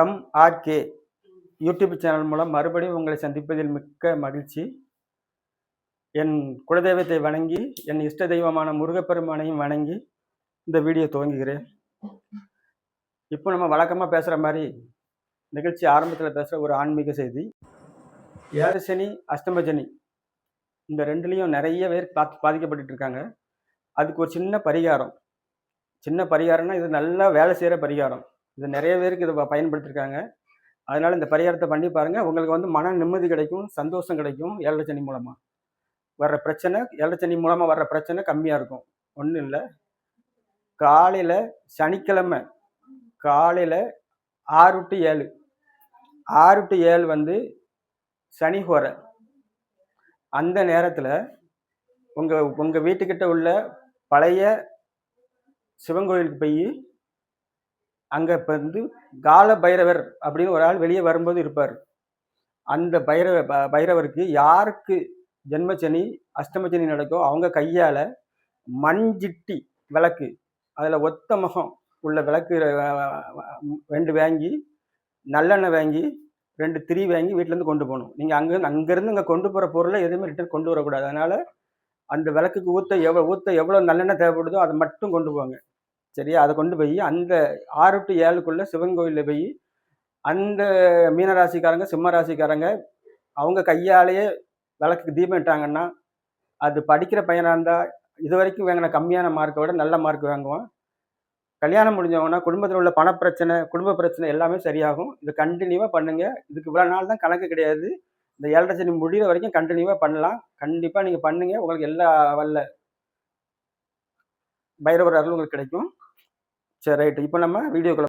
MRK YouTube channel மூலம் மறுபடியும் உங்களை சந்திப்பதில் மிக்க மகிழ்ச்சி. என் குலதெய்வத்தை வணங்கி, என் இஷ்ட தெய்வமான முருகப்பெருமானையும் வணங்கி இந்த வீடியோ துவங்குகிறேன். இப்போ நம்ம வழக்கமாக பேசுகிற மாதிரி நிகழ்ச்சி ஆரம்பத்தில் பேசுகிற ஒரு ஆன்மீக செய்தி. ஏழரை சனி, அஷ்டம சனி இந்த ரெண்டுலேயும் நிறைய பேர் பாதிக்கப்பட்டு இருக்காங்க. அதுக்கு ஒரு சின்ன பரிகாரம்னா இது நல்லா வேலை செய்கிற பரிகாரம். இது நிறைய பேருக்கு இதை பயன்படுத்தியிருக்காங்க. அதனால் இந்த பரிகாரத்தை பண்ணி பாருங்கள். உங்களுக்கு மன நிம்மதி கிடைக்கும், சந்தோஷம் கிடைக்கும். ஏழரை சனி மூலமாக வர்ற பிரச்சனை, ஏழரை சனி மூலமாக வர்ற பிரச்சனை கம்மியாக இருக்கும். ஒன்றும் இல்லை, காலையில் சனிக்கிழமை காலையில் 6 to 7 6 to 7 சனி ஹோரை. அந்த நேரத்தில் உங்கள் வீட்டுக்கிட்ட உள்ள பழைய சிவன் கோயிலுக்கு போய் அங்கே கால பைரவர் அப்படின்னு ஒரு ஆள் வெளியே வரும்போது இருப்பார். அந்த பைரவருக்கு யாருக்கு ஜென்மச்சனி அஷ்டமச்சனி நடக்கோ அவங்க கையால் மண்சிட்டி விளக்கு, அதில் ஒத்த முகம் உள்ள விளக்கு 2 வாங்கி, நல்லெண்ணெய் வாங்கி 2 திரி வாங்கி வீட்டிலேருந்து கொண்டு போகணும். நீங்கள் அங்கேருந்து இங்கே கொண்டு போகிற பொருளை எதுவுமே ரிட்டர்ன் கொண்டு வரக்கூடாது. அதனால் அந்த விளக்குக்கு ஊற்ற எவ்வளோ நல்லெண்ணெய் தேவைப்படுதோ அதை மட்டும் கொண்டு போங்க, சரியா? அதை கொண்டு போய் அந்த 6 to 7 சிவன் கோயிலில் போய் அந்த மீனராசிக்காரங்க, சிம்ம ராசிக்காரங்க அவங்க கையாலேயே விளக்குக்கு தீபம் இட்டாங்கன்னா, அது படிக்கிற பையனாக இருந்தால் இது வரைக்கும் வாங்கின கம்மியான மார்க்கை விட நல்ல மார்க் வாங்குவான். கல்யாணம் முடிஞ்சவங்கன்னா குடும்பத்தில் உள்ள பணப்பிரச்சனை, குடும்ப பிரச்சனை எல்லாமே சரியாகும். இது கண்டினியூவாக பண்ணுங்கள். இதுக்கு இவ்வளோ நாள் தான் கணக்கு கிடையாது. இந்த ஏழரை சனி முடிகிற வரைக்கும் கண்டினியூவாக பண்ணலாம். கண்டிப்பாக நீங்கள் பண்ணுங்கள். உங்களுக்கு எல்லா வல்ல பைரவர் அருள் உங்களுக்கு கிடைக்கும். சரி, ரைட்டு. இப்போ நம்ம வீடியோக்குள்ள